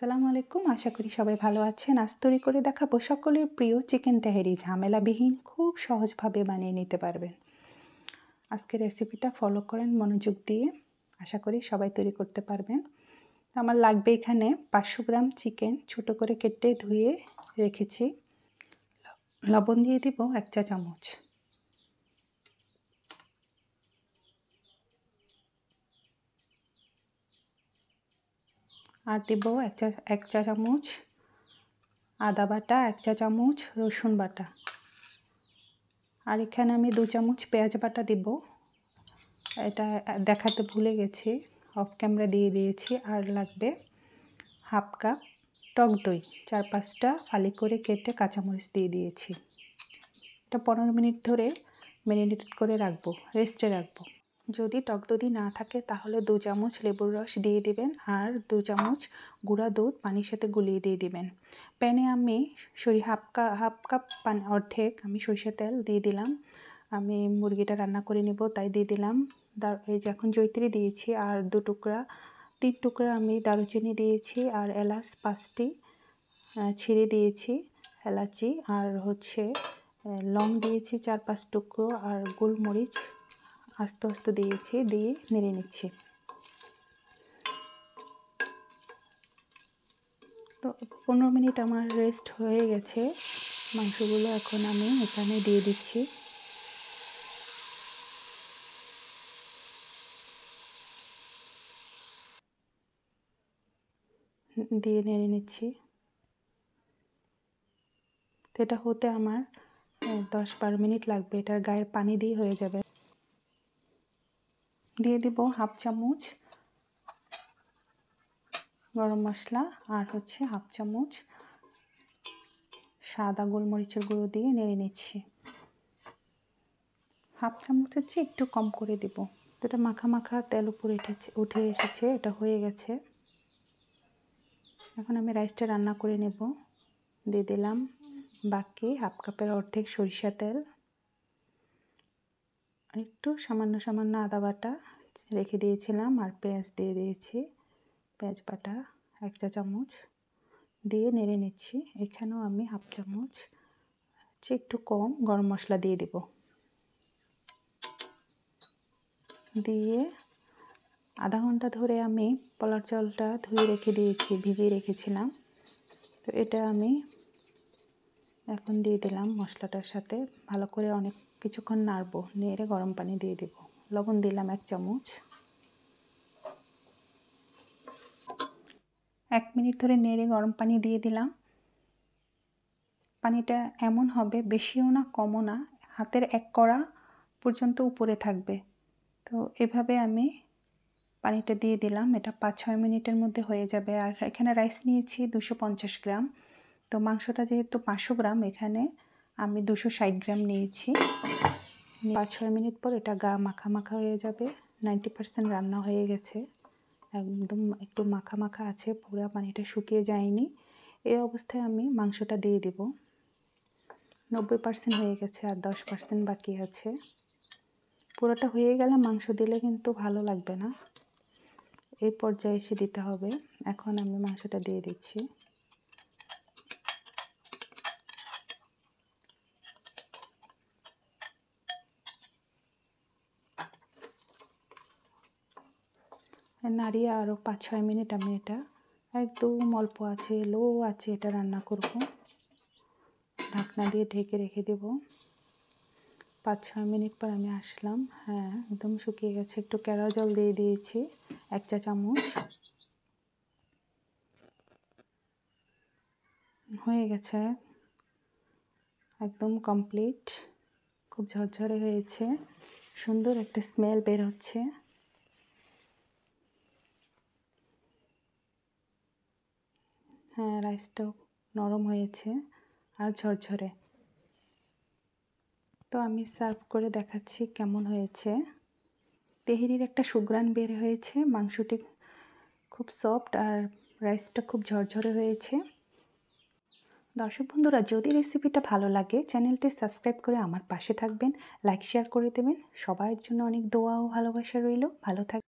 আসসালামু আলাইকুম। আশা করি সবাই ভালো আছেন। আজ তৈরি করে দেখাবো সকলের প্রিয় চিকেন তেহেরি, ঝামেলাবিহীন খুব সহজভাবে বানিয়ে নিতে পারবেন। আজকের রেসিপিটা ফলো করেন মনোযোগ দিয়ে, আশা করি সবাই তৈরি করতে পারবেন। আমার লাগবে এখানে 500 গ্রাম চিকেন, ছোট করে কেটে ধুয়ে রেখেছি। লবণ দিয়ে দিব 1 চা চামচ। আর দিব 1 চা চামচ আদা বাটা, 1 চা চামচ রসুন বাটা, আর এখানে আমি 2 চামচ পেঁয়াজ বাটা দিব। এটা দেখাতে ভুলে গেছি, অফ ক্যামেরা দিয়ে দিয়েছি। আর লাগবে হাফ কাপ টক দই, 4-5টা ফালি করে কেটে কাঁচামরিচ দিয়ে দিয়েছি। এটা 15 মিনিট ধরে ম্যারিনেট করে রাখবো, রেস্টে রাখবো। যদি টক দই না থাকে তাহলে 2 চামচ লেবুর রস দিয়ে দিবেন, আর 2 চামচ গুঁড়া দুধ পানির সাথে গুলিয়ে দিয়ে দিবেন। প্যানে আমি হাফ কাপ পানি, অর্ধেক আমি সরিষার তেল দিয়ে দিলাম। আমি মুরগিটা রান্না করে নেব তাই দিয়ে দিলাম। এই যে এখন জয়িত্রী দিয়েছি, আর 3 টুকরা আমি দারুচিনি দিয়েছি, আর এলাচ 5টি ছিঁড়ে দিয়েছি এলাচি, আর লং দিয়েছি 4-5 টুকরো, আর গোলমরিচ আস্তে আস্তে দিয়েছি, দিয়ে নেড়ে নিচ্ছি। তো 15 মিনিট আমার রেস্ট হয়ে গেছে। মাংসগুলো এখন আমি এখানে দিয়ে দিচ্ছি। দিয়ে নেড়ে নিচ্ছি। তো এটা হতে আমার 10-12 মিনিট লাগবে। এটার গায়ের পানি দিয়ে হয়ে যাবে। দিয়ে দিব হাফ চামচ গরম মশলা, আর হাফ চামচ সাদা গোলমরিচের গুঁড়ো দিয়ে নেড়ে নিচ্ছি। হাফ চামচের চেয়ে একটু কম করে দিব। তো এটা মাখা মাখা তেল উপরে উঠে এসেছে, এটা হয়ে গেছে। এখন আমি রাইসটা রান্না করে নেব। দিয়ে দিলাম বাকি হাফ কাপের অর্ধেক সরিষা তেল, আর একটু সামান্য আদা বাটা রেখে দিয়েছিলাম, আর পেঁয়াজ দিয়ে দিয়েছি, পেঁয়াজ বাটা 1 চা চামচ দিয়ে নেড়ে নিচ্ছি। এখানেও আমি হাফ চামচ একটু কম গরম মশলা দিয়ে দিব। দিয়ে আধা ঘন্টা ধরে আমি পোলার চালটা ধুয়ে রেখে দিয়েছি, ভিজিয়ে রেখেছিলাম। তো এটা আমি এখন দিয়ে দিলাম মশলাটার সাথে, ভালো করে অনেক কিছুক্ষণ নাড়বো, নেড়ে গরম পানি দিয়ে দিব। লবণ দিলাম 1 চামচ। 1 মিনিট ধরে নেড়ে গরম পানি দিয়ে দিলাম। পানিটা এমন হবে, বেশিও না কমও না, হাতের 1 কড়া পর্যন্ত উপরে থাকবে। তো এভাবে আমি পানিটা দিয়ে দিলাম। এটা 5-6 মিনিটের মধ্যে হয়ে যাবে। আর এখানে রাইস নিয়েছি 250 গ্রাম। তো মাংসটা যেহেতু 500 গ্রাম, এখানে আমি 260 গ্রাম নিয়েছি। 5-6 মিনিট পর এটা মাখা মাখা হয়ে যাবে। 90% রান্না হয়ে গেছে, একদম একটু মাখা মাখা আছে, পুরো পানিটা শুকিয়ে যায়নি। এই অবস্থায় আমি মাংসটা দিয়ে দিব। 90% হয়ে গেছে, আর 10% বাকি আছে। পুরোটা হয়ে গেলে মাংস দিলে কিন্তু ভালো লাগবে না, এই পর্যায়ে এসে দিতে হবে। এখন আমি মাংসটা দিয়ে দিচ্ছি। নাড়িয়ে আরও 5-6 মিনিট আমি এটা একদম অল্প আছে, লো আছে এটা রান্না করব। ঢাকনা দিয়ে ঢেকে রেখে দেব। 5-6 মিনিট পর আমি আসলাম। হ্যাঁ, একদম শুকিয়ে গেছে। একটু কেওড়া জল দিয়ে দিয়েছি 1 চা চামচ। হয়ে গেছে, একদম কমপ্লিট। খুব ঝরঝরে হয়েছে, সুন্দর একটা স্মেল বের হচ্ছে। হ্যাঁ, রাইসটাও নরম হয়েছে আর ঝরঝরে। তো আমি সার্ভ করে দেখাচ্ছি কেমন হয়েছে। তেহেরির একটা সুঘ্রাণ বের হয়েছে, মাংসটি খুব সফট, আর রাইসটা খুব ঝরঝরে হয়েছে। দর্শক বন্ধুরা, যদি রেসিপিটা ভালো লাগে চ্যানেলটি সাবস্ক্রাইব করে আমার পাশে থাকবেন, লাইক শেয়ার করে দেবেন। সবার জন্য অনেক দোয়া ও ভালোবাসা রইল। ভালো থাকবেন।